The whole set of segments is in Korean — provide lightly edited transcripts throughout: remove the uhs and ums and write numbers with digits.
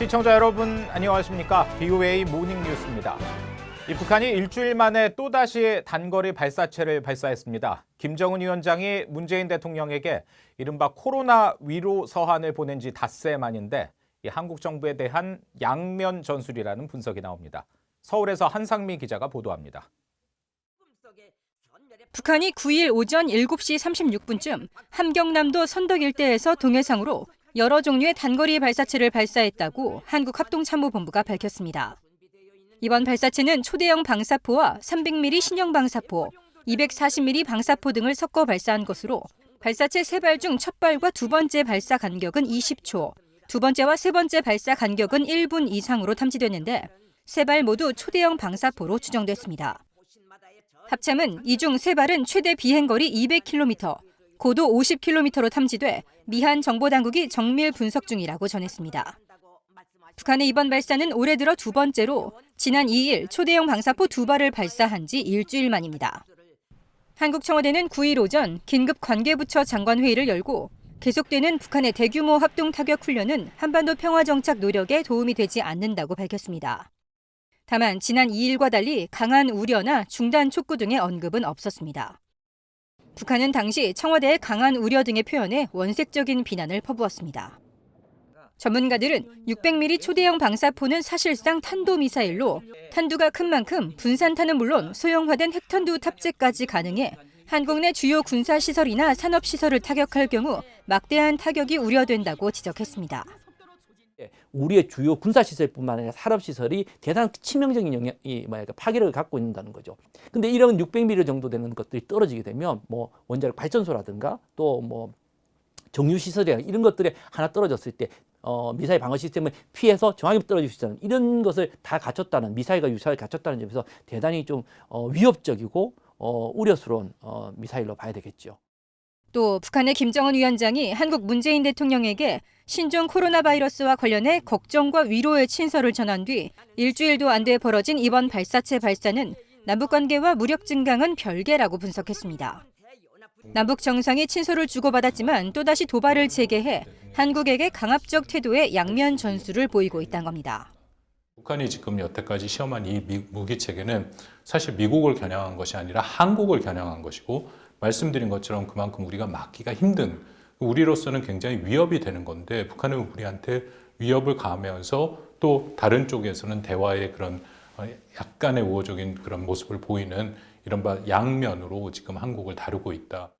시청자 여러분 안녕하십니까? BOA 모닝 뉴스입니다. 북한이 일주일 만에 또다시 단거리 발사체를 발사했습니다. 김정은 위원장이 문재인 대통령에게 이른바 코로나 위로 서한을 보낸 지 닷새 만인데 한국 정부에 대한 양면 전술이라는 분석이 나옵니다. 서울에서 한상미 기자가 보도합니다. 북한이 9일 오전 7시 36분쯤 함경남도 선덕 일대에서 동해상으로 여러 종류의 단거리 발사체를 발사했다고 한국합동참모본부가 밝혔습니다. 이번 발사체는 초대형 방사포와 300mm 신형 방사포, 240mm 방사포 등을 섞어 발사한 것으로 발사체 3발 중 첫 발과 두 번째 발사 간격은 20초, 두 번째와 세 번째 발사 간격은 1분 이상으로 탐지됐는데 3발 모두 초대형 방사포로 추정됐습니다. 합참은 이 중 3발은 최대 비행거리 200km, 고도 50km로 탐지돼 미한 정보당국이 정밀 분석 중이라고 전했습니다. 북한의 이번 발사는 올해 들어 두 번째로 지난 2일 초대형 방사포 2발을 발사한 지 일주일 만입니다. 한국 청와대는 9일 오전 긴급 관계부처 장관회의를 열고 계속되는 북한의 대규모 합동 타격 훈련은 한반도 평화 정착 노력에 도움이 되지 않는다고 밝혔습니다. 다만 지난 2일과 달리 강한 우려나 중단 촉구 등의 언급은 없었습니다. 북한은 당시 청와대의 강한 우려 등의 표현에 원색적인 비난을 퍼부었습니다. 전문가들은 600mm 초대형 방사포는 사실상 탄도미사일로 탄두가 큰 만큼 분산탄은 물론 소형화된 핵탄두 탑재까지 가능해 한국 내 주요 군사시설이나 산업시설을 타격할 경우 막대한 타격이 우려된다고 지적했습니다. 우리의 주요 군사시설뿐만 아니라 산업시설이 대단히 치명적인 영향이 파괴력을 갖고 있다는 거죠. 근데 이런 600mm 정도 되는 것들이 떨어지게 되면 원자력 발전소라든가 또 정유시설이나 이런 것들이 하나 떨어졌을 때 미사일 방어 시스템을 피해서 정확히 떨어질 수 있다는 이런 것을 다 갖췄다는 미사일과 유사를 갖췄다는 점에서 대단히 좀 위협적이고 우려스러운 미사일로 봐야 되겠죠. 또 북한의 김정은 위원장이 한국 문재인 대통령에게 신종 코로나 바이러스와 관련해 걱정과 위로의 친서를 전한 뒤 일주일도 안 돼 벌어진 이번 발사체 발사는 남북관계와 무력 증강은 별개라고 분석했습니다. 남북 정상이 친서를 주고받았지만 또다시 도발을 재개해 한국에게 강압적 태도의 양면 전술을 보이고 있다는 겁니다. 북한이 지금 여태까지 시험한 이 무기 체계는 사실 미국을 겨냥한 것이 아니라 한국을 겨냥한 것이고 말씀드린 것처럼 그만큼 우리가 막기가 힘든 우리로서는 굉장히 위협이 되는 건데 북한은 우리한테 위협을 가하면서 또 다른 쪽에서는 대화의 그런 약간의 우호적인 그런 모습을 보이는 이른바 양면으로 지금 한국을 다루고 있다.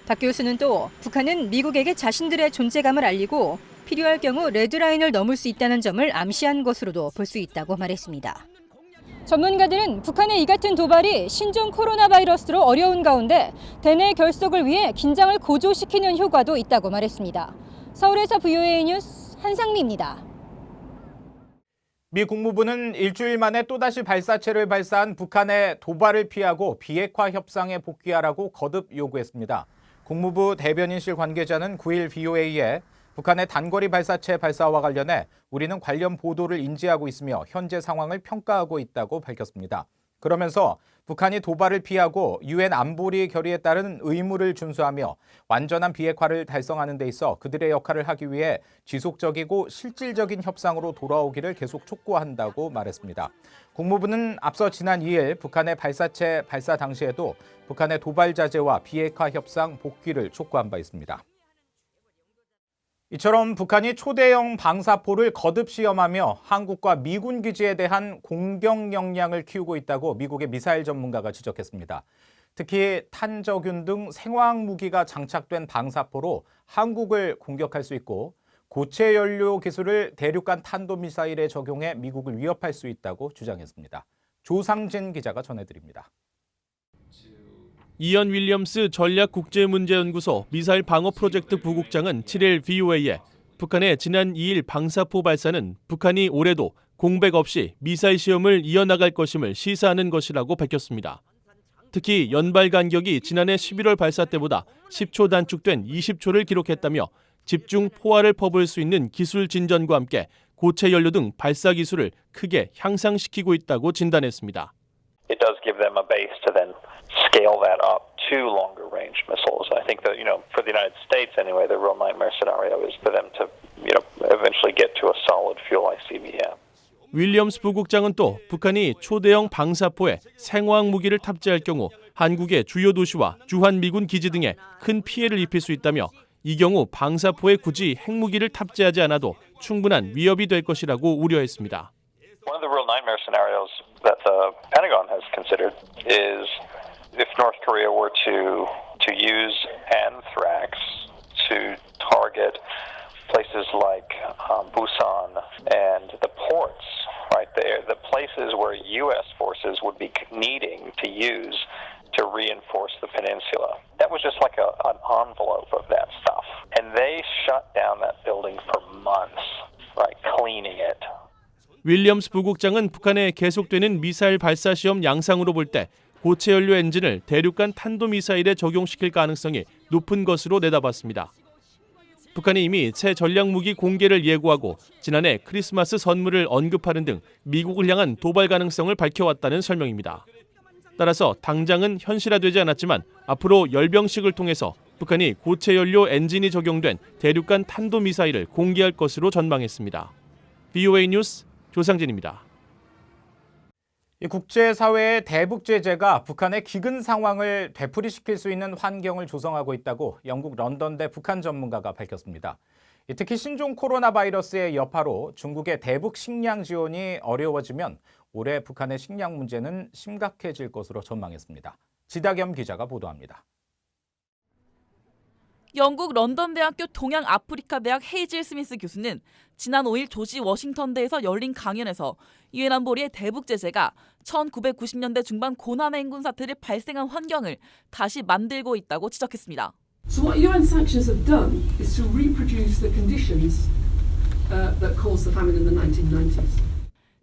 박 교수는 또 북한은 미국에게 자신들의 존재감을 알리고 필요할 경우 레드라인을 넘을 수 있다는 점을 암시한 것으로도 볼 수 있다고 말했습니다. 전문가들은 북한의 이 같은 도발이 신종 코로나 바이러스로 어려운 가운데 대내 결속을 위해 긴장을 고조시키는 효과도 있다고 말했습니다. 서울에서 BOA 뉴스 한상미입니다. 미 국무부는 일주일 만에 또다시 발사체를 발사한 북한의 도발을 피하고 비핵화 협상에 복귀하라고 거듭 요구했습니다. 국무부 대변인실 관계자는 9일 BOA에 북한의 단거리 발사체 발사와 관련해 우리는 관련 보도를 인지하고 있으며 현재 상황을 평가하고 있다고 밝혔습니다. 그러면서 북한이 도발을 피하고 유엔 안보리 결의에 따른 의무를 준수하며 완전한 비핵화를 달성하는 데 있어 그들의 역할을 하기 위해 지속적이고 실질적인 협상으로 돌아오기를 계속 촉구한다고 말했습니다. 국무부는 앞서 지난 2일 북한의 발사체 발사 당시에도 북한의 도발 자제와 비핵화 협상 복귀를 촉구한 바 있습니다. 이처럼 북한이 초대형 방사포를 거듭 시험하며 한국과 미군 기지에 대한 공격 역량을 키우고 있다고 미국의 미사일 전문가가 지적했습니다. 특히 탄저균 등 생화학 무기가 장착된 방사포로 한국을 공격할 수 있고 고체 연료 기술을 대륙간 탄도미사일에 적용해 미국을 위협할 수 있다고 주장했습니다. 조상진 기자가 전해드립니다. 이언 윌리엄스 전략국제문제연구소 미사일 방어 프로젝트 부국장은 7일 BOA에 북한의 지난 2일 방사포 발사는 북한이 올해도 공백 없이 미사일 시험을 이어나갈 것임을 시사하는 것이라고 밝혔습니다. 특히 연발 간격이 지난해 11월 발사 때보다 10초 단축된 20초를 기록했다며 집중 포화를 퍼부을 수 있는 기술 진전과 함께 고체 연료 등 발사 기술을 크게 향상시키고 있다고 진단했습니다. It does give them a base to then scale that up to longer range missiles. I think that, for the United States anyway, the real nightmare scenario is for them to, eventually get to a solid fuel ICBM. 윌리엄스 부국장은 또 북한이 초대형 방사포에 생화학 무기를 탑재할 경우 한국의 주요 도시와 주한 미군 기지 등에 큰 피해를 입힐 수 있다며 이 경우 방사포에 굳이 핵무기를 탑재하지 않아도 충분한 위협이 될 것이라고 우려했습니다. One of the real nightmare scenarios that the Pentagon has considered is if North Korea were to use anthrax to target places like Busan and the ports right there, the places where U.S. forces would be needing to use to reinforce the peninsula. That was just like an envelope of that stuff. And they shut down that building for months, right, cleaning it. 윌리엄스 부국장은 북한의 계속되는 미사일 발사 시험 양상으로 볼 때 고체 연료 엔진을 대륙간 탄도미사일에 적용시킬 가능성이 높은 것으로 내다봤습니다. 북한이 이미 새 전략무기 공개를 예고하고 지난해 크리스마스 선물을 언급하는 등 미국을 향한 도발 가능성을 밝혀왔다는 설명입니다. 따라서 당장은 현실화되지 않았지만 앞으로 열병식을 통해서 북한이 고체 연료 엔진이 적용된 대륙간 탄도미사일을 공개할 것으로 전망했습니다. VOA 뉴스 조상진입니다. 이 국제사회의 대북 제재가 북한의 기근 상황을 되풀이시킬 수 있는 환경을 조성하고 있다고 영국 런던대 북한 전문가가 밝혔습니다. 특히 신종 코로나 바이러스의 여파로 중국의 대북 식량 지원이 어려워지면 올해 북한의 식량 문제는 심각해질 것으로 전망했습니다. 지다겸 기자가 보도합니다. 영국 런던대학교 동양아프리카대학 헤이즐 스미스 교수는 지난 5일 조지 워싱턴대에서 열린 강연에서 유엔 안보리의 대북 제재가 1990년대 중반 고난의 인군 사태를 발생한 환경을 다시 만들고 있다고 지적했습니다. So what UN sanctions have done is to reproduce the conditions that caused the famine in the 1990s.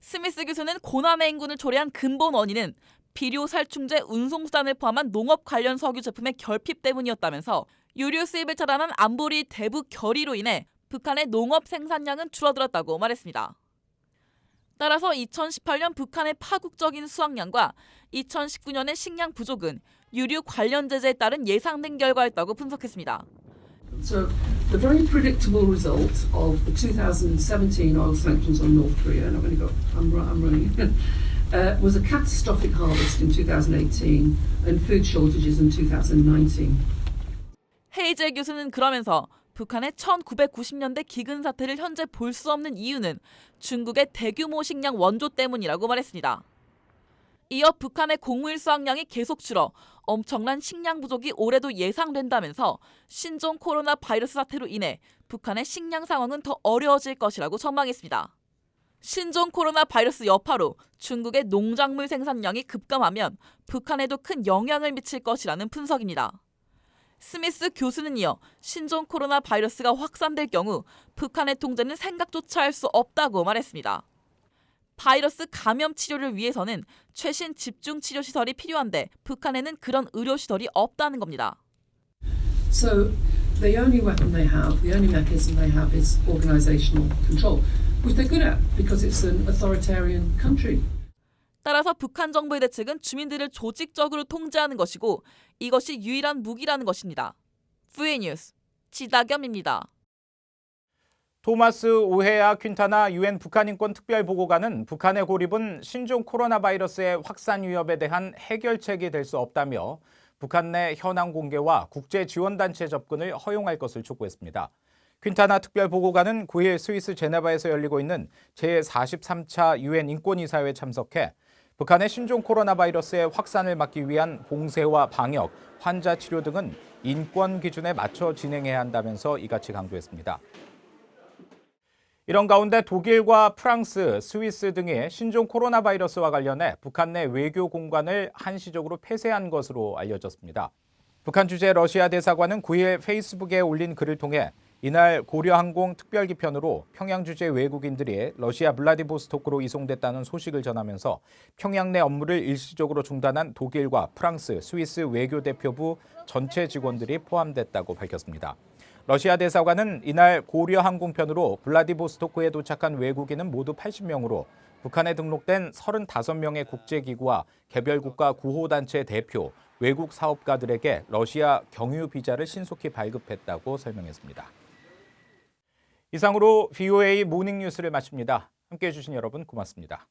스미스 교수는 고난의 인군을 초래한 근본 원인은 비료, 살충제, 운송수단을 포함한 농업 관련 석유 제품의 결핍 때문이었다면서 유류 수입을 차단한 안보리 대북 결의로 인해 북한의 농업 생산량은 줄어들었다고 말했습니다. 따라서 2018년 북한의 파국적인 수확량과 2019년의 식량 부족은 유류 관련 제재에 따른 예상된 결과였다고 분석했습니다. So the very predictable result of the 2017 oil sanctions on North Korea, and I'm running, was a catastrophic harvest in 2018 and food shortages in 2019. 헤이즐 교수는 그러면서 북한의 1990년대 기근 사태를 현재 볼 수 없는 이유는 중국의 대규모 식량 원조 때문이라고 말했습니다. 이어 북한의 곡물 수확량이 계속 줄어 엄청난 식량 부족이 올해도 예상된다면서 신종 코로나 바이러스 사태로 인해 북한의 식량 상황은 더 어려워질 것이라고 전망했습니다. 신종 코로나 바이러스 여파로 중국의 농작물 생산량이 급감하면 북한에도 큰 영향을 미칠 것이라는 분석입니다. 스미스 교수는 이어 신종 코로나 바이러스가 확산될 경우 북한의 통제는 생각조차 할 수 없다고 말했습니다. 바이러스 감염 치료를 위해서는 최신 집중 치료 시설이 필요한데 북한에는 그런 의료 시설이 없다는 겁니다. So the only weapon they have, the only mechanism they have is organizational control, which they're good at because it's an authoritarian country. 따라서 북한 정부의 대책은 주민들을 조직적으로 통제하는 것이고 이것이 유일한 무기라는 것입니다. VOA 뉴스 지다겸입니다. 토마스 오헤아 퀸타나 유엔 북한인권 특별보고관은 북한의 고립은 신종 코로나 바이러스의 확산 위협에 대한 해결책이 될 수 없다며 북한 내 현황 공개와 국제 지원단체 접근을 허용할 것을 촉구했습니다. 퀸타나 특별보고관은 9일 스위스 제네바에서 열리고 있는 제43차 유엔 인권이사회에 참석해 북한의 신종 코로나 바이러스의 확산을 막기 위한 봉쇄와 방역, 환자 치료 등은 인권 기준에 맞춰 진행해야 한다면서 이같이 강조했습니다. 이런 가운데 독일과 프랑스, 스위스 등이 신종 코로나 바이러스와 관련해 북한 내 외교 공간을 한시적으로 폐쇄한 것으로 알려졌습니다. 북한 주재 러시아 대사관은 9일 페이스북에 올린 글을 통해 이날 고려항공 특별기편으로 평양 주재 외국인들이 러시아 블라디보스토크로 이송됐다는 소식을 전하면서 평양 내 업무를 일시적으로 중단한 독일과 프랑스, 스위스 외교대표부 전체 직원들이 포함됐다고 밝혔습니다. 러시아 대사관은 이날 고려항공편으로 블라디보스토크에 도착한 외국인은 모두 80명으로 북한에 등록된 35명의 국제기구와 개별국가 구호단체 대표, 외국 사업가들에게 러시아 경유 비자를 신속히 발급했다고 설명했습니다. 이상으로 VOA 모닝뉴스를 마칩니다. 함께해 주신 여러분 고맙습니다.